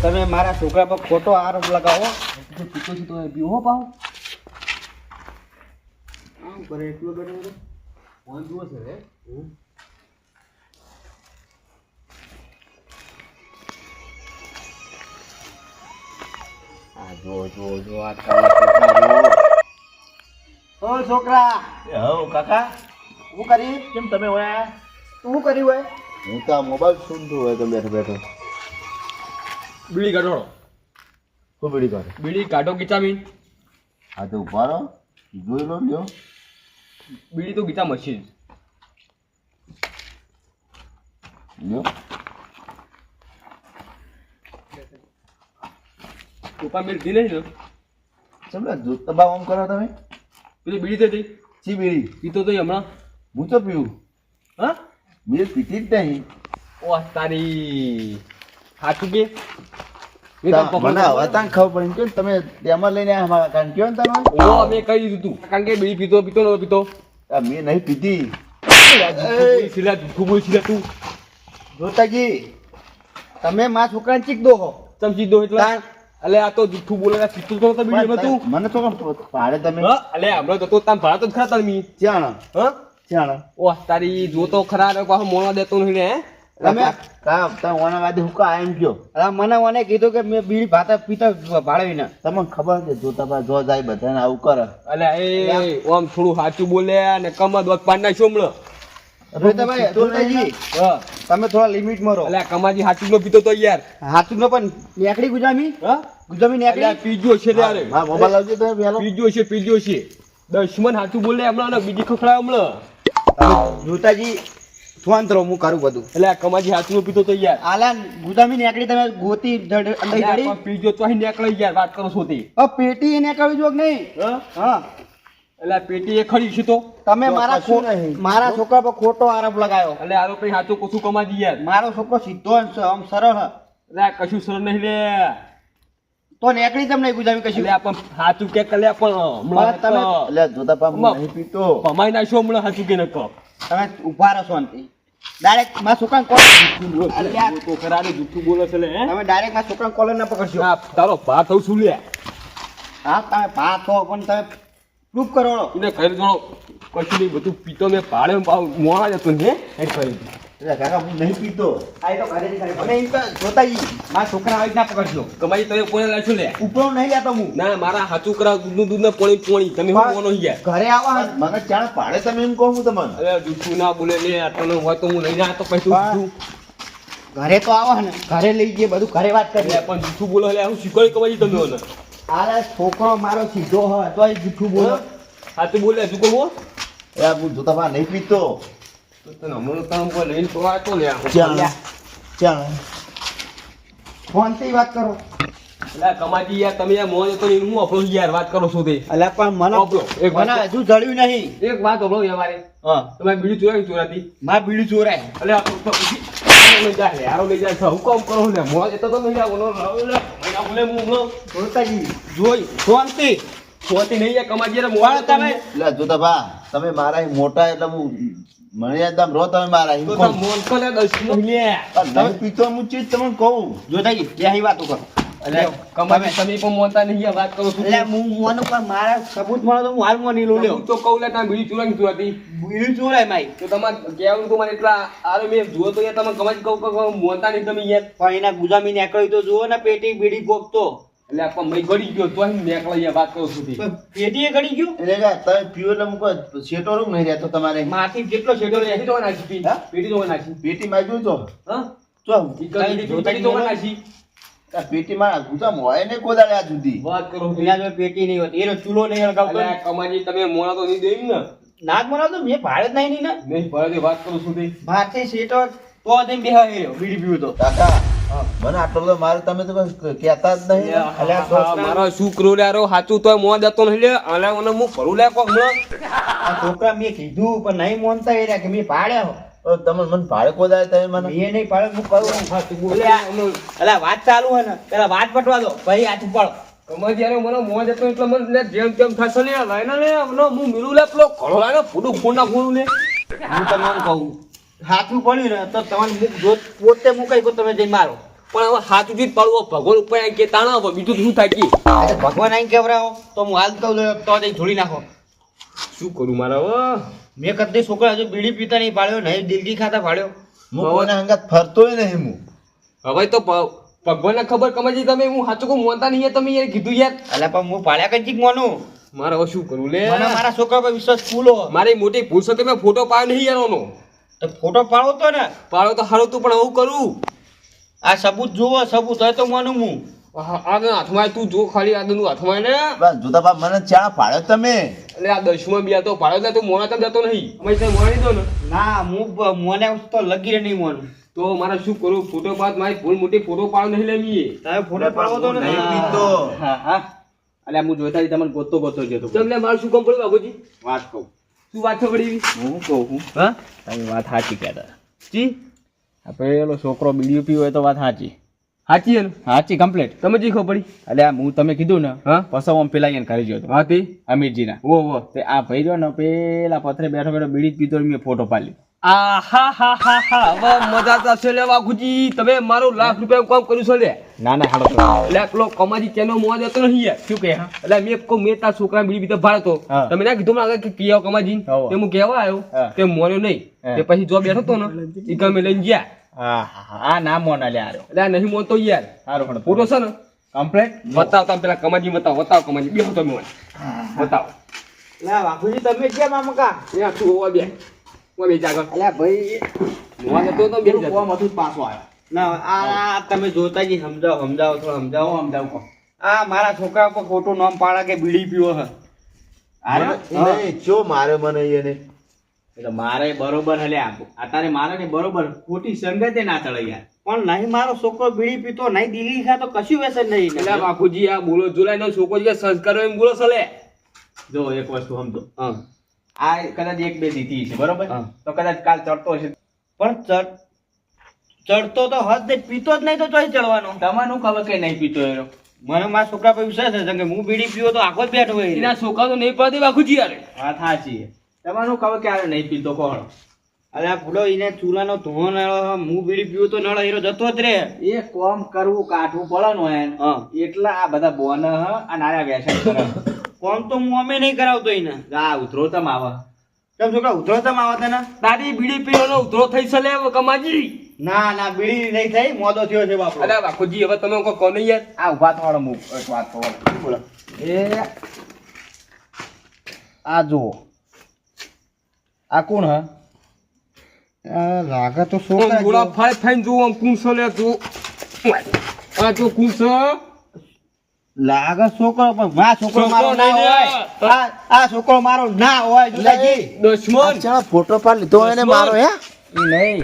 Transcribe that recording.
તમે મારા છોકરા પર ખોટો આરોપ લગાવો તો પીતો છે તો પીવો પાવ આમ કરે એટલો બેઠો તો ફોન જુઓ છે રે આ જો આ છોકરા ઓ છોકરા હો કાકા હું કરી કેમ તમે ઓયા તું કર્યું હોય હું તો મોબાઈલ સુનતો હોય તો બેઠો બેઠો બીડી કાઢો શું બીડી કરે બીડી કાઢો ગીતામીન હા તો ઉભા રહો જોઈ લો લ્યો બીડી તો ગીતા મશીન લ્યો ઉપા મેલ દી નહીં ને ચમડા જો તબાવ આમ કરો તમે પેલી બીડી થઈ ચી બીડી પીતો તો હમણાં હું તો પીવું હા મેં પીતી જ નહીં ઓ તારી સાચું કે મને હવે ત્યાં ખબર પડી કે તમે તેમાં લઈને આવ્યા અમારા કારણ કયો ને તમે ઓ અમે કહી દીધું તું કારણ કે બીડી પીતો પીતો ન પીતો મેં નહીં પીધી સિલા જૂઠું બોલ સિલા તું જોતાજી તમે મારા છોકરાને ચીક દો હો ચમચી દો એટલે અલે આ તો જૂઠું બોલે પીતો તો બીડી તું મને તો પાડે તમે હા અલે હમણાં તો તામ ભાડા તો ખરા તમે ચાણ હા ચાણ ઓ તારી જો તો ખરા રે પાછો મોણો દેતો નહીં ને તમે કા તમે ઓના વાદે હુકા એમ કયો મને કીધું કે મેં બીડી ભાતા પીતા ભાળવીને તમને ખબર છે જોતા બા જો જાય બધાને આવું કરે અલે એ ઓમ થોડું સાચું બોલે ને કમદ વખ પાડ નાખ્યો હમણાં જોતાજી હા તમે થોડા લિમિટમાં રહો અલે કમાજી સાચું નો પીતો તો યાર હાથું નો પણ નેકડી ગુજામી હા ગુજામી અલે નેકડી પીજો છે યાર હા મોબાઈલ આવજો તમે પેલો પીજો છે દુશ્મન સાચું બોલે હમણાં ને બીજી ખખડાય હમણાં જોતાજી શાંત રહો હું કરું બધું એટલે કમાજી સાચું નો પીતો તો યાર આલા ગુજામી નેકડી તમે ગોતી અંદર અલ્યા જડી પણ પીજો તો અહીં નીકળે યાર વાત કરો છો તે પેટી નેકળવી જો કે નહીં હા હા એટલે પેટી એ ખરી છે તો તમે તો મારા કશું નહીં. મારા છોકરા પર ખોટો આરોપ લગાવ્યો એટલે આરોપી સાચું કશું કમાજી યાર મારો છોકરો સીધો અને આમ સરળ હ. એટલે કશું સર નહીં લે તો નેકડી તમને ગુજામી કશું એટલે પણ સાચું કે કલ્યા પણ હમણાં તમે- તો એટલે જોતા પા હું નહીં પીતો ભમાઈ નાખ્યો હમણાં સાચું કે ન કહો તમે ઉભા રહો શાંતિ ડાયરેક્ટ મારા છોકરાને કોલ અલ્યા, તો ખરા રે જૂઠું બોલે છે લે હે તમે ડાયરેક્ટ મારા છોકરાને કોલર ના પકડશો આ તારો ભાત થવું શું લે હા તમે ભાત હો પણ તમે પ્રૂફ કરો એને ઘરે જોડો કશું નહીં બધું પીતો મેં ભાડે મોડા જતો ને એ કરી એટલે કાકા હું નહીં પીતો આ તો ઘરેથી ઘરે મને એમ તો જોતા ઈ મારા છોકરા આવી ના પકડશો કમાઈ તમે કોને લાવશો લે ઉપરો નહીં લેતો હું ના મારા હાચું કરાવ દૂધનું દૂધ ને પોણી તમે હું કોનો હિયા ઘરે આવા મને ચાણ પાડે તમે એમ કહું હું તમને અરે જૂઠું ના બોલે લે આટલો હોય તો હું લઈ જા તો પછી જૂઠું ઘરે તો આવા ને ઘરે લઈ જઈએ બધું ઘરે વાત કરીએ લે પણ જૂઠું બોલો એટલે હું શીખવાડી કમાઈ તમે મને આલે છોકરો મારો સીધો હોય તો જૂઠું બોલો હાચું બોલે શું કહું એ હું જોતા પા નહીં પીતો તો તને હમણાં કામ કોઈ લઈને તો આ તો લે ચાણ ચાણ ફોનથી વાત કરો એટલે કમાજી યાર તમે યાર મોજ તો હું આપણો યાર વાત કરો છો તે અલ્યા પણ મને આપલો, એક વાત મને હજુ જળ્યું નહીં એક વાત બોલો અમારે હા તમે બીડી ચોરાવી ચોરાતી માર બીડું ચોરાય એટલે આ તો પછી લઈ જાય યારો લઈ જાય હુકમ કરો ને મોજ તો નહીં આવો લે બોલે હું જોતાજી જોઈ શાંતિ પોતી નહીં યાર કમાજી યાર પણ મોજ તમે એટલે જોતા પા તમે મારા અહીં મોટા એટલે હું મને એકદમ રહો તમે મારા અહીં તો કહું. મોન તો લે દસ નો લે નહીં પીતો હું ચીજ તમને કહું જોતાજી ત્યાં વાતો કરો એટલે કમાજી તમે પણ મોનતા નહીં યાર વાત કરો છો એટલે હું મોનું પણ મારા સબૂત મળે તો હું હાલ મોની લઉં લ્યો હું તો કહું લે તમે બીડી ચોરાવી ચોરાતી બીડું ચોરાય માઈ તો તમારે કહેવાનું તો મને એટલા આરે મેં જુઓ તો યાર તમે કમાજી કહું મોનતા નહીં તમે યાર પણ એના ગુજામી નીકળી તો જુઓ ને પેટી બીડી ગોપતો એટલે આપણ મય ગળી ગયો તો અહીં નીકળે યાર વાત કરો છું પણ પેટીએ ગળી ગયું એટલે કે તમે પીવો એટલે હું કોઈ શેટો રૂમ નહીં રહેતો તમારે માથી કેટલો પેટી છેડો તો નાખી પી હા? પેટી તો નાખી પેટીમાં જો તો હા જો પેટી તો નાખી આ પેટીમાં ગુજામાં હોય ને કોદાળે આ સુધી વાત કરો છો એના જોડે પેટી નહીં હોતી એનો ચૂલો નહીં હળગાવતો એટલે કમાજી તમે મોણા તો નહીં દે એમ ને ના જ બનાવતો મેં ભાડે જ નહીં ને નહીં ભરે વાત કરું છું તે માથી શેટો તો દઈને બેહા રહ્યો બીડી પીવું તો કાકા મને આટલો બધો મારે તમે તો કઈ કહેતા જ નહીં અલ્યા છોકરા- મારો શું કરું લે હાચું તો મોં દેતો નહીં લે અલે મને હું ભરું લે કોક હમણાં આ છોકરા મેં કીધું પણ નહીં મોનતા એ રહ્યા કે મેં પાડ્યા હો. તમે મને ભાડે કોદાળે તમે મને મેં નહીં પાડે હું કરું એટલે અલા વાત ચાલુ હે ને પેલા વાત પટવા દો ભાઈ હાથ ઉપાડો કમાજી યાર મને મોં દેતો એટલે મને લે જેમ તેમ થશે ને લઈને લે હું મિલું લે પેલો ઘણો લાગે ફૂડું ફૂડ ના ફૂડું લે હું તમને કહું હાથું પડ્યું ને તો તમારે મુખ પોતે મુકાઈ ગયો તમે જઈને મારો પણ હવે હાથું જ પાડવો ભગવાન ઉપર આઈ કે તાણા હવે બીજું શું થાય કે અરે ભગવાન આઈ કેવરાવો તો હું હાલ કહું તો જઈ ધોળી નાખો. શું કરું મારે હવે મેં કદી છોકરા હજુ બીડી પીતા નહીં પાડ્યો, નહીં દિલગી ખાતા પાડ્યો. હું કોઈના હંગાત ફરતોય નહીં હું. હવે તો ભગવાનને ખબર કમાજી તમે હું સાચું કહું મોનતા નહીં યાર તમે યાર કીધું યાર અલ્યા પણ હું પાડ્યા કઈ મોનું. મારે હવે શું કરવું લે મને મારા છોકરા પર વિશ્વાસ ફૂલો. મારી મોટી ભૂલ છે કે મેં ફોટો પાડ્યો નહીં યાર એનો તો ફોટો પાડો તો ને. પાડો તો સારું તું પણ આવું કરું આ સબૂત જુઓ, સબૂત હોય તો માનું હું. આગળ હાથમાં તું જો ખાલી આગળનું હાથમાં ને બસ જોતા બાપ મને ચા પાડ્યો તમે. એટલે આ દસમાં બી તો પાડો તું મોના તમ જતો નહીં અમે તો મોની દો ને ના હું મોને તો લગી નહીં મોનું. તો મારે શું કરું ફોટો પાડ મારી ભૂલ મોટી ફોટો પાડો નહીં લેવી તમે ફોટો પાડો તો ને. નહીં પીતો. હા હા અલ્યા હું જોઈતા તમને ગોતો જતો તમને મારું શું કામ પડ્યું બાબુજી વાત કહું શું વાત છે પડી હું કહું છું હા તમે વાત સાચી કહેતા જી આ પેલો છોકરો બીડીઓ પીવો હોય તો વાત સાચી સાચી ને સાચી કમ્પ્લીટ તમે જી ખબર પડી અલ્યા હું તમે કીધું ને હા પછી આમ પેલા એને કરી ગયો હા તે અમીરજીના ઓ ઓ તે આ ભાઈ રહ્યો ને પેલા પથરે બેઠો બેઠો બીડી જ પીતો મેં ફોટો પાડી આ હા હા હા હા હવે મજા થશે લે વાઘુજી તમે મારું લાખ રૂપિયા કામ કર્યું છે લે ના ના હાડો એટલે પેલો કમાજી કેનો મોં જતો નહીં યાર શું કહે હા એટલે મેં કહું મેં તાર છોકરા બીડી પીતો ભાડતો હા. તમે ના કીધું મને કે કિયા કમાજી હોવ. તે હું કહેવા આવ્યો હા. તે મોન્યો નહીં હા. તે પછી જો બેઠો તો ને એ ગમે લઈને ગયા હા હા હા ના મોના લે આરો એટલે આ નહીં મોનતો યાર સારું હાડો ફોટો છે ને કમ્પ્લીટ બતાવ તમે પેલા કમાજી બતાવો કમાજી બેહો તમે મને બતાવો લા બાપુજી તમે કેમ આમકા? એ આખું હોવા બે હું બે જાગર અલ્યા ભાઈ મોન તો બે જતો કોમ હતું જ પાછો આવ્યો ના આ તમે જોતા જી સમજાવો થોડો સમજાવો. આમ જાવ કો આ મારા છોકરા પર ખોટું નામ પાડા કે બીડી પીવો હે. નહીં ચો મારે મને એને. એટલે મારે બરોબર હલે અત્યારે મારે ને બરોબર ખોટી સંગતે ના ચડે યાર પણ નહીં મારો છોકરો બીડી પીતો નહીં દિલ્હી ખાતો કશું વ્યસન નહીં. એટલે બાપુજી આ બોલો જોલાઈ નો છોકરો જે સંસ્કાર એમ બોલો સલે જો એક વસ્તુ સમજો હા આ કદાચ એક બે દીધી છે બરોબર હા. તો કદાચ કાલ ચડતો હશે પણ ચડતો તો હદ નહીં, પીતો જ નહીં તો ચોઈ ચડવાનો. તમને ખબર કે નહીં પીતો એનો મને મારા છોકરા પર વિશ્વાસ છે કે હું બીડી પીવો તો આખો જ બેઠો હોય. એના છોકરા તો નહીં પડતી બાપુજી યાર વાત સાચી છે તમને ખબર કે આ નહીં પીતો કોણ અલ્યા ભૂલો એને ચૂલાનો ધોવો નળો, હું બીડી પીવો તો નળો હીરો જતો જ રે. એ કોમ કરવું કાઠવું પડે નો એન હા એટલા આ બધા બોન આ નાના વ્યસન કરે કોમ તો હું અમે નહીં કરાવતો એને. આ ઉતરો તમ આવે તમે છોકરા ઉતરો તમે આવતા ના? તારી બીડી પીવાનો ઉતરો થઈ સલે કમાજી ના ના બીડી નહીં થઈ, મોદો થયો છે બાપુ. અરે બાપુજી હવે તમે કોઈ કોને યાર આ ઉભા થવાનો હું એક વાત કહું બોલો. એ આ જુઓ આ કોણ હ લાગે તો ગોળા ફાઈ ફાઈન જો આમ કુંસો લે જો આ જો કુંસો લાગે છોકરો પણ મારો છોકરો છોકરો મારો ના નહીં હોય. લે. આ છોકરો મારો ના હોય જુલાજી. દુશ્મન ચા ફોટો પાડ લીધો એને મારો હે એ નહીં